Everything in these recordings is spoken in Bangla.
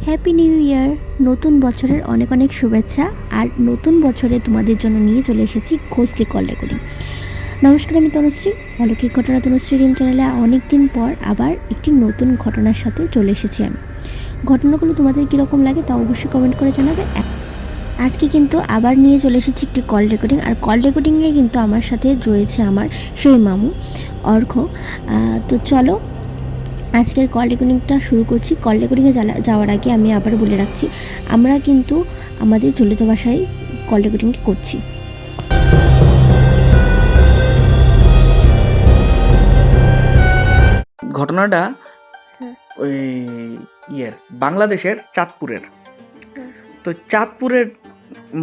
Happy new year! নতুন বছরের অনেক অনেক শুভেচ্ছা। আর নতুন বছরে তোমাদের জন্য নিয়ে চলে এসেছি ঘোষলি কল রেকর্ডিং। নমস্কার, আমি তনুশ্রী। অলৌকিক ঘটনা তনুশ্রী রিম চ্যানেলে অনেক দিন পর আবার একটি নতুন ঘটনার সাথে চলে এসেছি আমি। ঘটনাগুলো তোমাদের কীরকম লাগে তা অবশ্যই কমেন্ট করে জানাবে। আজকে কিন্তু আবার নিয়ে চলে এসেছি একটি কল রেকর্ডিং। আর কল রেকর্ডিংয়ে কিন্তু আমার সাথে রয়েছে আমার সেই মামু অর্ঘ্য। তো চলো আজকের কল রেকর্ডিংটা শুরু করছি। কল রেকর্ডিংয়ে যাওয়ার আগে আমি আবার বলে রাখছি, আমরা কিন্তু আমাদের চলিত ভাষায় কল রেকর্ডিংটি করছি। ঘটনাটা ওই বাংলাদেশের চাঁদপুরের। তো চাঁদপুরের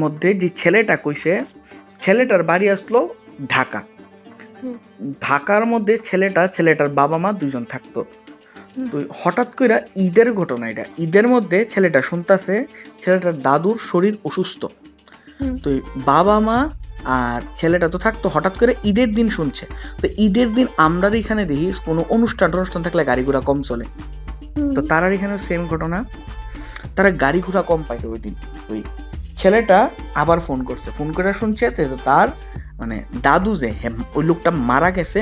মধ্যে যে ছেলেটা কইছে, ছেলেটার বাড়ি আসলো ঢাকা। ঢাকার মধ্যে ছেলেটার বাবা মা দুজন থাকতো। তো হঠাৎ করে ঈদের ঘটনা, এটা ঈদের মধ্যে ছেলেটা শুনতাছে ছেলেটার দাদুর শরীর অসুস্থ। তো বাবা মা আর ছেলেটা তো থাকতো, হঠাৎ করে ঈদের দিন শুনছে। তো ঈদের দিন আমরা এখানে দেখি কোনো অনুষ্ঠান থাকলে গাড়ি ঘোড়া কম চলে, তো তারা এখানে সেম ঘটনা, তারা গাড়ি ঘোড়া কম পাইতো ওই দিন। ওই ছেলেটা আবার ফোন করে শুনছে তার মানে দাদু যে ওই লোকটা মারা গেছে।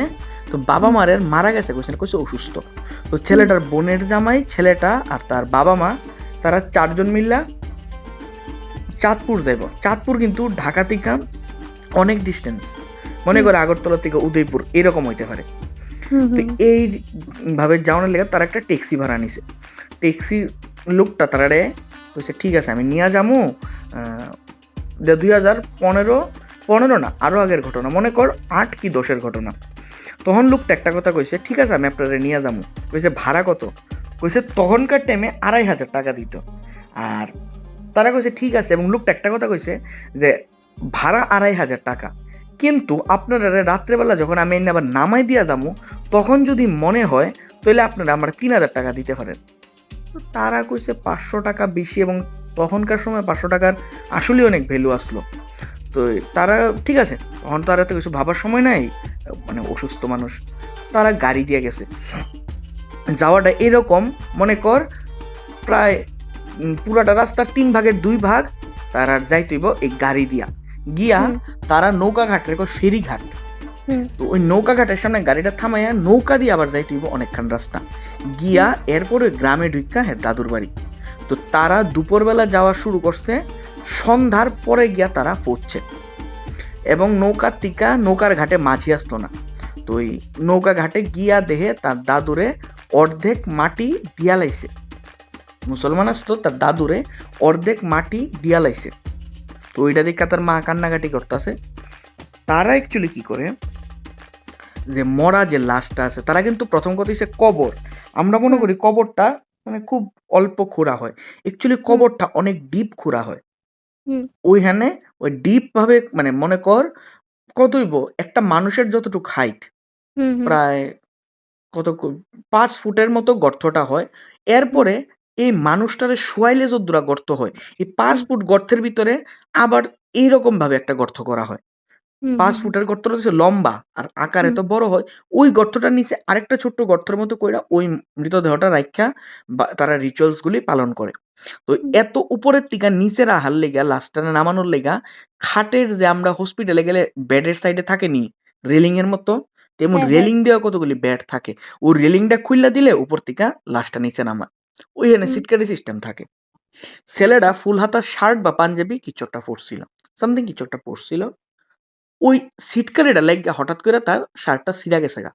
তো বাবা মারের মারা গেছে কইছে অসুস্থ। তো ছেলেটার বোনের জামাই, ছেলেটা আর তার বাবা মা, তারা 4 জন মিল্লা চাঁদপুর যাইব। চাঁদপুর কিন্তু ঢাকা থেকে অনেক ডিস্টেন্স, মনে করে আগরতলা থেকে উদয়পুর এরকম হইতে পারে। তো এই ভাবে যাওয়ার লেগে তারা একটা ট্যাক্সি ভাড়া নিছে। ট্যাক্সি লোকটা তারারে কইছে ঠিক আছে আমি নিয়ে যাবো। 2015 না আরো আগের ঘটনা, মনে কর 8 কি 10-এর ঘটনা। তখন লোকটা একটা কথা কইছে, ঠিক আছে আমি আপনারা নিয়ে যাবো। কইছে ভাড়া কত? কইছে তখনকার টাইমে 2500 টাকা দিত। আর তারা কইছে ঠিক আছে, এবং লোকটা একটা কথা কইছে যে ভাড়া 2500 টাকা, কিন্তু আপনারা রাত্রেবেলা যখন আমি আবার নামাই দিয়া যাবো তখন যদি মনে হয় তাহলে আপনারা আমার 3000 টাকা দিতে পারেন। তারা কইছে 500 টাকা বেশি, এবং তখনকার সময় 500 টাকার আসলে অনেক ভ্যালু আসলো। তো তারা ঠিক আছে, তখন তারা তো কিছু ভাবার সময় নাই, মানে অসুস্থ মানুষ। তারা গাড়ি দিয়ে গেছে। যাওয়াটা এরকম, মনে কর প্রায় পুরাটা রাস্তার 3 ভাগের 2 ভাগ তারা যাইতেইব এই গাড়ি দিয়া। গিয়া তারা নৌকা ঘাট রেখো, ফেরিঘাট। তো ওই নৌকা ঘাটের সামনে গাড়িটা থামাইয়া নৌকা দিয়ে আবার যাইতেইব অনেকখান রাস্তা গিয়া, এরপরে গ্রামে ঢুকা দাদুর বাড়ি। তো তারা দুপুরবেলা যাওয়া শুরু করছে, সন্ধ্যার পরে গিয়া তারা পৌঁছছে, এবং নৌকার ঘাটে মাঝি আসলো না। তো ওই নৌকা ঘাটে গিয়া দেহে তার দাদুরে অর্ধেক মাটি দিয়া লাইছে। মুসলমান আসলো, তার দাদুরে অর্ধেক মাটি দিয়া লাইছে। তো ওইটা দেখে তার মা কান্নাকাটি করতেছে। তারা অ্যাকচুয়ালি কি করে, যে মরা যে লাশটা আছে, তারা কিন্তু প্রথম কথা হচ্ছে কবর। আমরা মনে করি কবরটা মানে খুব অল্প খোঁড়া হয়, অ্যাকচুয়ালি কবরটা অনেক ডিপ খোঁড়া হয়। ওইখানে ওই ডিপ ভাবে, মানে মনে কর কত হইব, একটা মানুষের যতটুকু হাইট, প্রায় কত 5 ফুটের মতো গর্তটা হয়। এরপরে এই মানুষটারে শোয়াইলে যদ্দুরা গর্ত হয়, এই 5 ফুট গর্তের ভিতরে আবার এইরকম ভাবে একটা গর্ত করা হয়। 5 ফুটের গর্তটা হচ্ছে লম্বা আর আকারে তো বড় হয়। ওই গর্তটার নিচে আরেকটা ছোট্ট গর্তের মতো কইরা ওই মৃতদেহটা রাইখা তারা রিচুয়ালস গুলি পালন করে। তো এত উপরের থেকে নিচে রাখার লেগা, লাশটা নামানোর লেগা, খাটের যে আমরা হসপিটালে গেলে বেডের সাইডে থাকেনি রেলিং এর মতো, তেমন রেলিং দেওয়া কতগুলি বেড থাকে, ওই রেলিংটা খুললা দিলে উপর থেকে লাশটা নিচে নামায়। ওইখানে সিটকারি সিস্টেম থাকে। ছেলেটা ফুল হাতা শার্ট বা পাঞ্জাবি কিছু একটা পরছিল। ওই সিটকারিটা লাগিয়া হঠাৎ করে তার শার্টটা ছিঁড়া গেছে গা,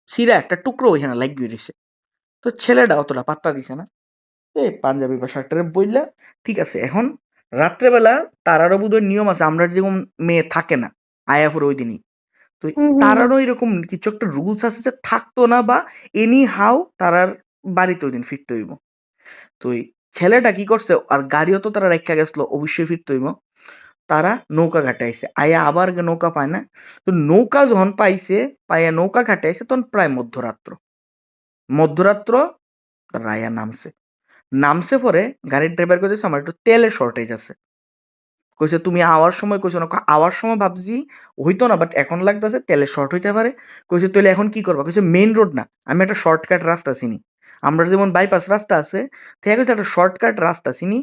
ছিঁড়া একটা টুকরো ওইখানে লাগিয়ে রয়েছে। তো ছেলেটা অতটা পাত্তা দিছে না, পাঞ্জাবি বা শার্টটারে বইলা ঠিক আছে। এখন রাত্রেবেলা তারারও বোধহয় নিয়ম আছে, আমরা যেরকম মেয়ে থাকে না আয়াফুর ওই দিনই, তো তারারও এরকম কিছু একটা রুলস আছে যে থাকতো না, বা এনি হাউ তারার বাড়িতে ওই দিন ফিরতে হইব। তো ছেলেটা কি করছে, আর গাড়িও তো তারা রেখা গেছিল, অবশ্যই ফিরতে হইব। তারা নৌকা ঘাটে আইছে, আয়া আবার নৌকা পায় না। তো নৌকা যখন পাইয়া নৌকা ঘাটে আইছে, তখন প্রায় মধ্যরাত্র রায়া নামছে পরে গাড়ির ড্রাইভার কইছে আমার একটু তেলের শর্টেজ আছে। কইছে তুমি আওয়ার সময় কইছো না, আওয়ার সময় ভাবছি হইতো না, বাট এখন লাগতেছে তেলের শর্ট হইতে পারে। কইছে তাহলে এখন কি করবা? কইছে মেইন রোড না, আমি একটা শর্টকাট রাস্তা চিনি, আমরা যেমন বাইপাস রাস্তা আছে, ঠিক আছে, একটা শর্টকাট রাস্তা চিনি।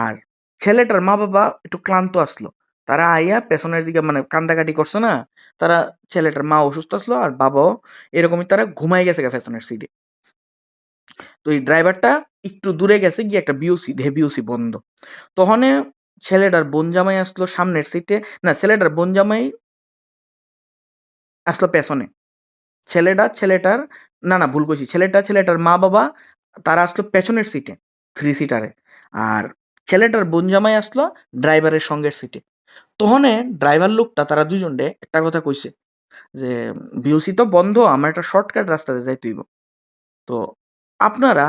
আর ছেলেটার মা বাবা একটু ক্লান্ত আসলো, তারা আইয়া পেছনের দিকে মানে কান্দাকাটি করছে না, তারা, ছেলেটার মা অসুস্থ আসলো আর বাবাও এরকমই, তারা ঘুমাই গেছে পেছনের সিটে। তো এই ড্রাইভারটা একটু দূরে গেছে গিয়ে একটা বিওসি দে, বিওসি বন্ধ। তখন ছেলেটার বোন জামাই আসলো সামনের সিটে, না ছেলেটার বোন জামাই আসলো পেছনে, ছেলেটার, না না ভুল কইছি, ছেলেটার মা বাবা তারা আসলো পেছনের সিটে, থ্রি সিটারে। আর ছেলেটার বোন জামাই আসলো ড্রাইভারের সঙ্গের সিটে। তখন ড্রাইভার লোকটা তারা দুজনে একটা কথা কইছে যে বিওসি তো বন্ধ, আমার একটা শর্টকাট রাস্তাতে যাইতে হইব। তো আপনারা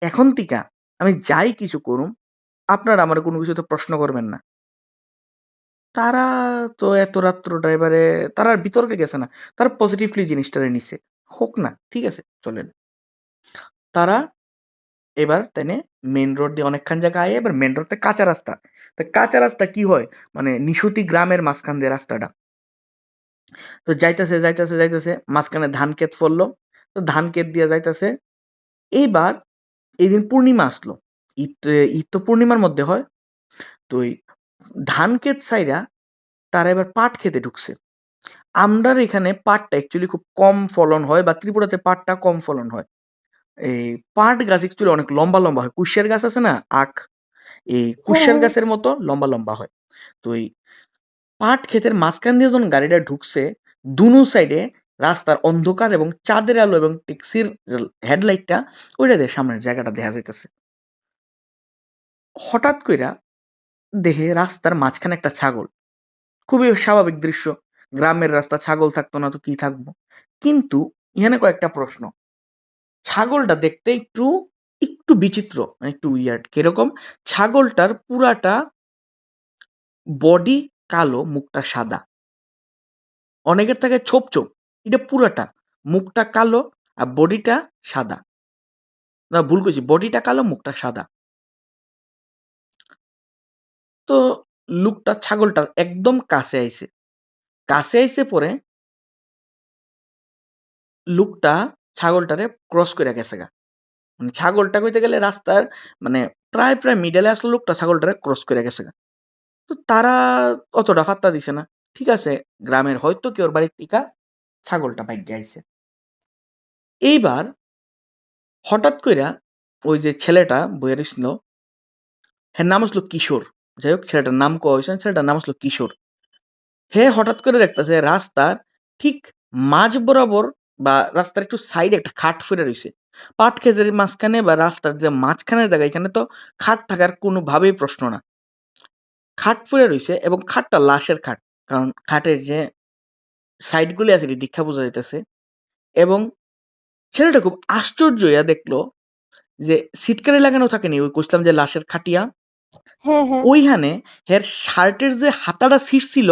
এখন থেকে আমি যাই কিছু করুম, আপনারা আমার কোনো কিছুতে প্রশ্ন করবেন না। তারা তো এত রাত্র ড্রাইভারে, তারা আর বিতর্কে গেছে না, তারা পজিটিভলি জিনিসটারে নিছে, হোক না, ঠিক আছে চলেন। তারা এবার তেনে মেন রোড দিয়ে অনেকখান জায়গা আয়, এবার মেন রোডটা কাঁচা রাস্তা। তা কাঁচা রাস্তা কি হয়, মানে নিশুতি গ্রামের মাঝখান দিয়ে রাস্তাটা। তো যাইতেছে যাইতেছে যাইতেছে, মাঝখানে ধান ক্ষেত ফললো, তো ধান ক্ষেত দিয়ে যাইতেছে। এইবার এই দিন পূর্ণিমা আসলো, ঈদ, ঈদ তো পূর্ণিমার মধ্যে হয়। তো ওই ধান ক্ষেত সাইরা তারা এবার পাট খেতে ঢুকছে। আমরার এখানে পাটটা অ্যাকচুয়ালি খুব কম ফলন হয়, বা ত্রিপুরাতে পাটটা কম ফলন হয়। এই পাট গাছ অ্যাকচুয়ালি অনেক লম্বা লম্বা হয়, কুশিয়ার গাছ আছে না, আখ, এই হ্যাঁ কুশিয়ার হ্যাঁ। গাছের মতো লম্বা লম্বা হয়। তো এই পাট ক্ষেতের মাঝখান দিয়ে যখন গাড়িটা ঢুকছে, দুনো সাইডে রাস্তার অন্ধকার এবং চাঁদের আলো এবং ট্যাক্সির হেডলাইটটা ওইটা দিয়ে সামনের জায়গাটা দেখা যাইতেছে। হঠাৎ কইরা দেখে রাস্তার মাঝখানে একটা ছাগল। খুবই স্বাভাবিক দৃশ্য, গ্রামের রাস্তা, ছাগল থাকতো না তো কি থাকবো। কিন্তু এখানে কয়েকটা প্রশ্ন। ছাগলটা দেখতে একটু একটু বিচিত্র, মানে একটু উইয়ার্ড। কিরকম? ছাগলটার পুরাটা বডি কালো, মুখটা সাদা। অনেকের থাকে ছোপ ছোপ, এটা পুরাটা মুখটা কালো আর বডিটা সাদা। না ভুল কইছি, বডিটা কালো মুখটা সাদা। তো লুকটা ছাগলটার একদম কাছে আইছে, কাছে আইছে পরে লুকটা ছাগলটারে ক্রস করে গেছে গা। মানে ছাগলটা কইতে গেলে রাস্তার মানে প্রায় প্রায় মিডলে আসলে লোকটা ছাগলটারে ক্রস করে গেছে গা। তো তারা অতটা পাত্তা দিছে না, ঠিক আছে, গ্রামের হয়তো কেউ বাড়ির টিকা ছাগলটা ভাগ্যে আইছে। এইবার হঠাৎ কইরা ওই যে ছেলেটা বইয়ের ছিল, হ্যাঁ নাম আসলো কিশোর, যাই হোক ছেলেটার নাম কয়া হয়েছে, ছেলেটার নাম আসলো কিশোর। হে হঠাৎ করে দেখতেছে রাস্তার ঠিক মাঝ বরাবর বা রাস্তার একটু সাইডে একটা খাট ফিরে রয়েছে। পাট ক্ষেতের মাঝখানে বা রাস্তার যে মাঝখানে জায়গা, এখানে তো খাট থাকার কোনোভাবেই প্রশ্ন না। খাট পড়ে রইছে এবং খাটটা লাশের খাট। কারণ খাটের যে সাইডগুলি আছে এটি দীক্ষা বোঝা যাইতেছে। এবং ছেলেটা খুব আশ্চর্য হইয়া দেখলো যে সিটকারি লাগানো থাকেনি, ওই কইছিলাম যে লাশের খাটিয়া, হ্যাঁ হ্যাঁ। ওইখানে হের শার্টের যে হাতাটা ছিঁড়ছিল,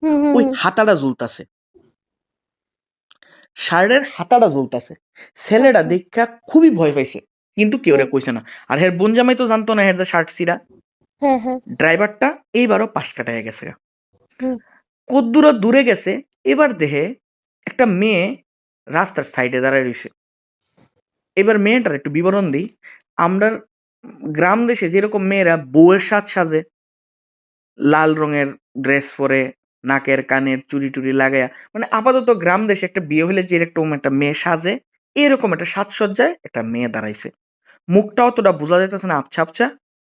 হুম হুম ওই হুম। হাতাটা ঝুলতাছে, শার্টের হাতাটা ঝুলতাছে। ছেলেটা আচ্ছা। দেখা খুবই ভয় পাইছে, কিন্তু কেউ হুম। কইছে না। আর হের বোন জামাই তো জানতো না হের যে শার্ট ছিঁড়া। হ্যাঁ হ্যাঁ। ড্রাইভারটা এইবারও পাশ কাটাইয়া গেছে। হুম। কদ্দুরা দূরে গেছে, এবার দেহে একটা মেয়ে রাস্তার সাইডে দাঁড়ায় রইছে। এবার মেয়েটার একটু বিবরণ দিই। আমরার গ্রাম দেশে যেরকম মেয়েরা বউয়ের সাজ সাজে, লাল রঙের ড্রেস পরে, নাকের কানের চুড়ি টুড়ি লাগায়া, মানে আপাতত গ্রাম দেশে একটা বিয়ে হলে যেরকম একটা মেয়ে সাজে, এরকম একটা সাজসজ্জায় একটা মেয়ে দাঁড়াইছে। মুখটা অতটা বোঝা যাইতেছে না, আবছা আবছা।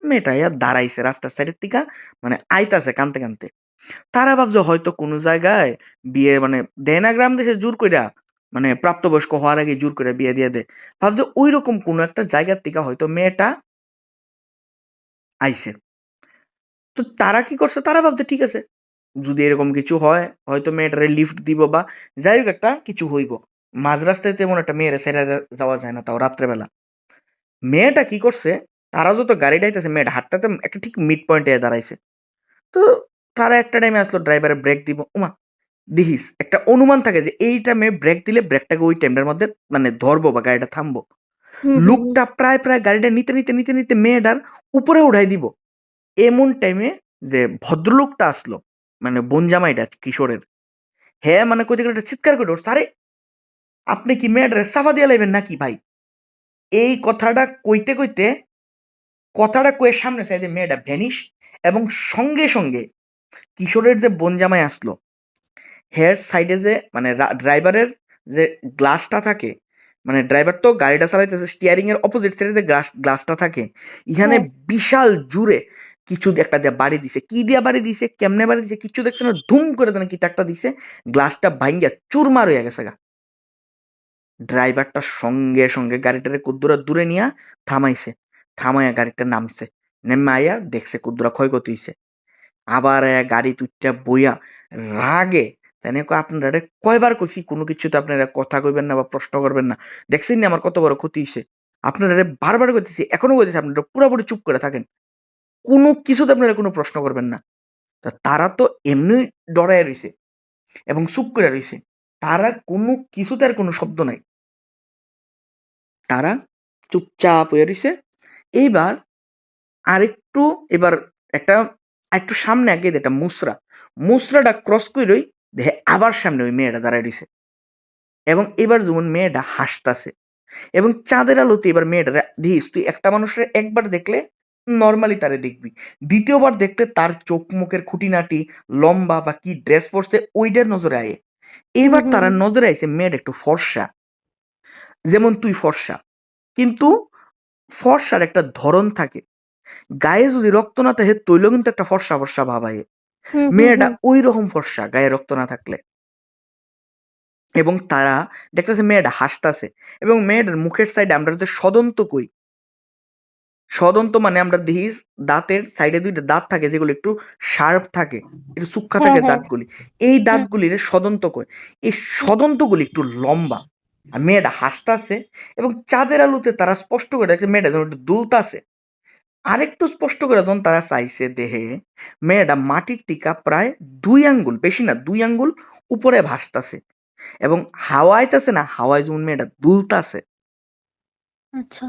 মেয়েটা ইয়া দাঁড়াইছে রাস্তার সাইডের দিকা, মানে আইতাছে কানতে কানতে। তারা ভাবছে হয়তো কোনো জায়গায় বিয়ে, মানে দেয় না গ্রাম দেশে জোর কইরা, মানে প্রাপ্তবয়স্ক হওয়ার আগে জোর করে বিয়ে দিয়ে দেয়। ভাবছে ওই রকম কোনো একটা জায়গার থেকে হয়তো মেয়েটা আইছে। তো তারা কি করছে, তারা ভাবছে ঠিক আছে, যদি এরকম কিছু হয় হয়তো মেয়েটারে লিফট দিব বা যাই হোক একটা কিছু হইব। মাঝ রাস্তায় তেমন একটা মেয়েরা ছেড়ে যাওয়া যায় না, তাও রাত্রেবেলা। মেয়েটা কি করছে, তারা যত গাড়ি ডাইতেছে মেয়েটা হাতটাতে একটা ঠিক মিড পয়েন্টে দাঁড়াইছে। তো তারা একটা টাইমে আসলো ড্রাইভারে ব্রেক দিব, ওমা দেখিস একটা অনুমান থাকে যে এই টাইমে ব্রেক দিলে ব্রেকটাকে ওই টাইমটার মধ্যে মানে ধরবো বা গাড়িটা থামবো। হুম হুম হুম। লুকটা প্রায় প্রায় গাড়িটা নিতে নিতে নিতে নিতে মেয়েটার উপরে উঠাই দিব। এমন টাইমে যে ভদ্রলোকটা আসলো, মানে বোন জামাইটা কিশোরের, হ্যাঁ মানে কইতে গেলে একটা চিৎকার করে উঠছে, আরে আপনি কি মেয়েটারে সাফা দিয়ে লাইবেন নাকি ভাই? এই কথাটা কইতে কইতে কথাটা কয়ে সামনে সাইডে মেয়েটা ভ্যানিশ, এবং সঙ্গে সঙ্গে কিশোরের যে বোনজামাই আসলো, হেয়ার সাইডে যে মানে ড্রাইভারের যে গ্লাসটা থাকে, মানে ড্রাইভার তো গাড়িটা চালাইতেছে, স্টিয়ারিং এর অপোজিট সাইডে যে গ্লাসটা থাকে, এখানে হ্যাঁ। বিশাল জুড়ে কিছু একটা দিয়ে বাড়ি দিছে। কি দিয়া বাড়ি দিছে, কেমনে বাড়ি দিছে কিচ্ছু দেখছে না, ধুম করে দেন কি একটা দিছে, গ্লাসটা ভাঙ্গিয়া চুরমার হয়ে গেছে গা। ড্রাইভারটা সঙ্গে সঙ্গে গাড়িটারে কুদ্দুরা দূরে নিয়া থামাইছে, থামাইয়া গাড়িতে নামছে, নেমে আইয়া দেখছে কুদ্দুরা ক্ষয়ক্ষতি হইছে। আবার গাড়ি তুইটা বইয়া রাগে তাই কয়, আপনারা কয়বার কইছি কোনো কিছুতে আপনারা কথা কইবেন না বা প্রশ্ন করবেন না, দেখছেন না আমার কত বড় ক্ষতি হইছে, আপনারা বারবার কইতেছি, এখনো কইতেছি আপনারা পুরোপুরি চুপ করে থাকেন, কোনো কিছুতে আপনারা কোনো প্রশ্ন করবেন না। তা তারা তো এমনি ডরায় রইছে এবং চুপ করে রইছে, তারা কোনো কিছুতে আর কোনো শব্দ নাই, তারা চুপচাপ হয়ে রইছে। এইবার আরেকটু, এবার একটা একটু সামনে আগে এটা মুসরাটা ক্রস কইরই দেখে আবার সামনে ওই মেয়েটা দাঁড়ায় রইছে, এবং এবার যেমন মেয়েটা হাসতাছে, এবং চাঁদের আলোতে এবার মেয়েটা দিস, তুই একটা মানুষের একবার দেখলে নর্মালি তারে দেখবি, দ্বিতীয়বার দেখতে তার চোখ মুখের খুঁটিনাটি, লম্বা বা কি ড্রেস পরছে ওইটার নজরে আয়ে। হুম এবার হুম তারা হুম। নজরে আইছে মেয়েটা একটু ফর্সা, যেমন তুই ফর্সা, কিন্তু ফর্সার একটা ধরন থাকে, গায়ে যদি রক্ত না থাকে তৈলেও কিন্তু একটা ফর্সা ফর্সা ভাব আয়ে। হুম হুম মেয়েটা হুম। ওই রকম ফর্সা গায়ে রক্ত না থাকলে, এবং তারা দেখতেছে মেয়েটা হাসতাছে, এবং মেয়েটার মুখের সাইডে আমরা যে সদন্ত কই, সদন্ত মানে আমরা দেখি দাঁতের সাইডে দুইটা দাঁত থাকে যেগুলো একটু শার্প থাকে, একটু সূক্ষ্ম হ্যাঁ থাকে হ্যাঁ। দাঁতগুলি, এই হুম দাঁতগুলির সদন্ত কয়, এই সদন্তগুলি একটু লম্বা। আর মেয়েটা হাসতাছে, এবং চাঁদের আলোতে তারা স্পষ্ট করে দেখছে মেয়েটা যেমন একটু দুলতাছে। আরেকটু স্পষ্ট করে যখন তারা চাইছে দেহে, মেয়েটা মাটির টিকা প্রায় 2 আঙ্গুল, বেশি না 2 আঙ্গুল উপরে ভাসতাছে, এবং হাওয়াইতেছে না, হাওয়ায় যেমন মেয়েটা দুলতাছে। আচ্ছা।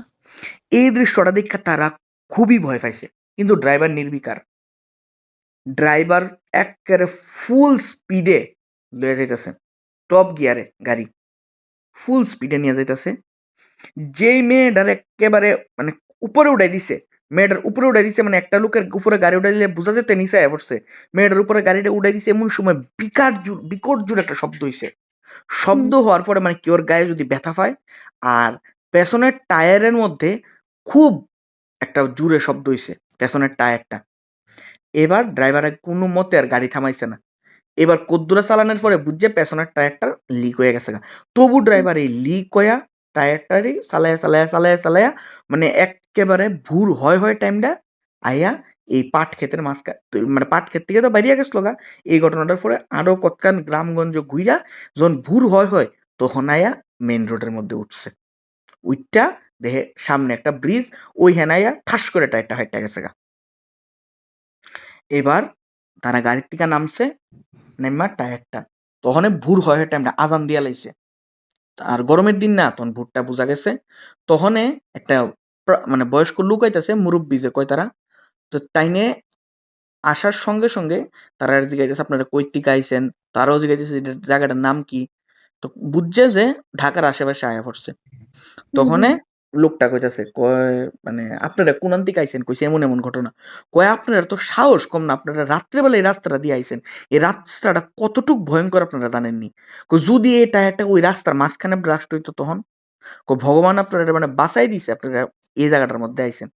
এই দৃশ্যটা দেখে তারা খুবই ভয় পাইছে, কিন্তু ড্রাইভার নির্বিকার, ড্রাইভার একেবারে ফুল স্পিডে লয়ে যাইতেছে, টপ গিয়ারে গাড়ি ফুল স্পিডে নিয়ে যাইতেছে। যেই মেয়েটার একেবারে মানে উপরে উঠাই দিছে, মেয়েটার উপরে উঠাই দিছে, মানে একটা লোকের উপরে গাড়ি উঠাই দিলে বোঝা যেত নিচে আয়া পড়ছে, মেয়েটার উপরে গাড়িটা উঠাই দিছে, এমন সময় বিকট জোর একটা শব্দ হইছে। হুম শব্দ হওয়ার পরে মানে কেউর গায়ে যদি ব্যথা পায়, আর পেছনের টায়ারের মধ্যে খুব একটা জোরে শব্দ হইছে পেছনের টায়ারটা। এবার ড্রাইভার কোনো মতে আর গাড়ি থামাইছে না, এবার কদ্দুরা চালানোর পরে বুঝছে পেছনের টায়ারটা লিক হয়ে গেছে গা। তবু হুম। ড্রাইভার এই লিক হইয়া টায়ারটারই চালায়া চালায়া চালায়া চালায়া মানে একেবারে ভুর হয় টাইমটা আইয়া এই পাট ক্ষেতের মানে পাট ক্ষেত থেকে তো বাইরিয়া গেছিল গা। এই ঘটনাটার পরে আরো কতখান গ্রামগঞ্জ ঘুইরা যখন ভুর হয় তখন আয়া মেইন রোডের মধ্যে উঠছে, উইটটা দেখে সামনে একটা ব্রিজ, ওই হেনাইয়া ঠাস করে টায়ারটা হাইটা গেছে গা। এবার তারা গাড়ির থেকে নামছে, নেমা টায়ারটা তখন ভোর হয় টাইমটা আজান দিয়া লাইছে, আর গরমের দিন না, তখন ভোরটা বোঝা গেছে। তখন একটা মানে বয়স্ক লোক আইতাছে, মুরব্বী যে কয় তারা, তো তাইনে আসার সঙ্গে সঙ্গে তারা জিজ্ঞাসা আপনারা কই থেকে আইছেন, তারাও জিজ্ঞাসা জায়গাটার নাম কি, তো বুঝছে যে ঢাকার আশেপাশে আয়া পড়ছে। হুম তখন হুম। লোকটা কইতাছে কয়, মানে আপনারা কোন দিকে আইছেন, কইছে এমন এমন ঘটনা। কয় আপনারা তো সাহস কম না, আপনারা রাত্রেবেলা এই রাস্তাটা দিয়ে আইছেন, এই রাস্তাটা কতটুক ভয়ঙ্কর আপনারা জানেননি। কই যদি এই টায়ারটা ওই রাস্তার মাঝখানে ব্লাস্ট হইতো তখন, কই ভগবান আপনারা মানে বাঁচাই দিছে, আপনারা এই জায়গাটার মধ্যে আইছেন।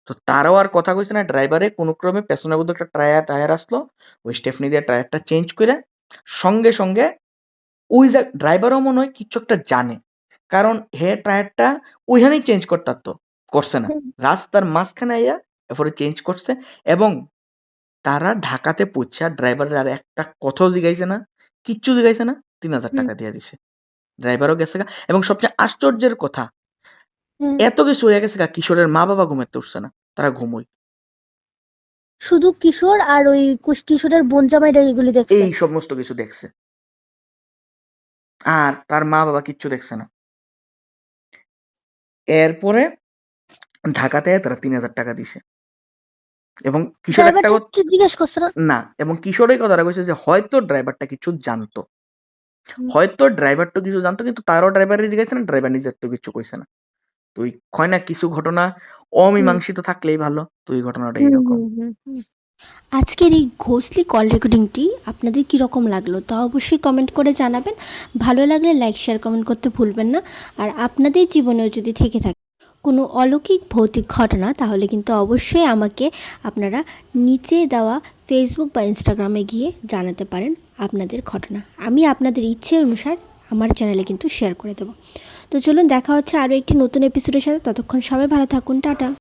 তো তারাও আর কথা কইছে না, ড্রাইভারে কোনো ক্রমে পেছনের মধ্যে একটা টায়ার আসলো, ওই স্টেফনি দিয়ে টায়ারটা চেঞ্জ করে সঙ্গে সঙ্গে ওই ড্রাইভারও মনে হয় কিছু একটা জানে, কারণ হে টায়ারটা ওইখানেই চেঞ্জ করতে পারতো, করছে না, হুম রাস্তার মাঝখানে আইয়া এরপরে চেঞ্জ করছে। এবং তারা ঢাকাতে পৌঁছা ড্রাইভারের আর একটা কথাও জিগাইছে না, কিচ্ছু জিগাইছে না, 3,000 হুম টাকা দিয়ে দিছে, ড্রাইভারও গেছে গা। এবং সবচেয়ে আশ্চর্যের কথা, হুম। এত কিছু হয়ে গেছে গা, কিশোরের মা বাবা ঘুমাতে উঠছে না, তারা ঘুমোয়, শুধু কিশোর আর ওই কিশোরের বোন জামাইরা এগুলি দেখছে। এই সমস্ত কিছু দেখছে, আর তার মা বাবা কিচ্ছু দেখছে না। এরপরে ঢাকাতে তারা 3,000 টাকা দিছে, এবং কিশোর একটা ড্রাইভারটা কিছু জিজ্ঞেস করছে না? না, এবং কিশোর এই কথাটা কইছে যে হয়তো ড্রাইভারটা কিছু জানতো, হুম। হয়তো ড্রাইভার তো কিছু জানতো, কিন্তু তারও ড্রাইভারের জিজ্ঞাসা না, ড্রাইভার নিজের তো কিছু কইছে না। তুই কয় না কিছু ঘটনা অমীমাংসিত থাকলেই ভালো, তো এই ঘটনাটা এরকম। আজকের এই ঘোষলি কল রেকর্ডিংটি আপনাদের কীরকম লাগলো তা অবশ্যই কমেন্ট করে জানাবেন। ভালো লাগলে লাইক শেয়ার কমেন্ট করতে ভুলবেন না। আর আপনাদের জীবনেও যদি থেকে থাকে কোনো অলৌকিক ভৌতিক ঘটনা, তাহলে কিন্তু অবশ্যই আমাকে আপনারা নিচে দেওয়া ফেসবুক বা ইনস্টাগ্রামে গিয়ে জানাতে পারেন আপনাদের ঘটনা। আমি আপনাদের ইচ্ছে অনুসার আমার চ্যানেলে কিন্তু শেয়ার করে দেবো। তো চলুন, দেখা হচ্ছে আরও একটি নতুন এপিসোডের সাথে। ততক্ষণ সবাই ভালো থাকুন, টাটা।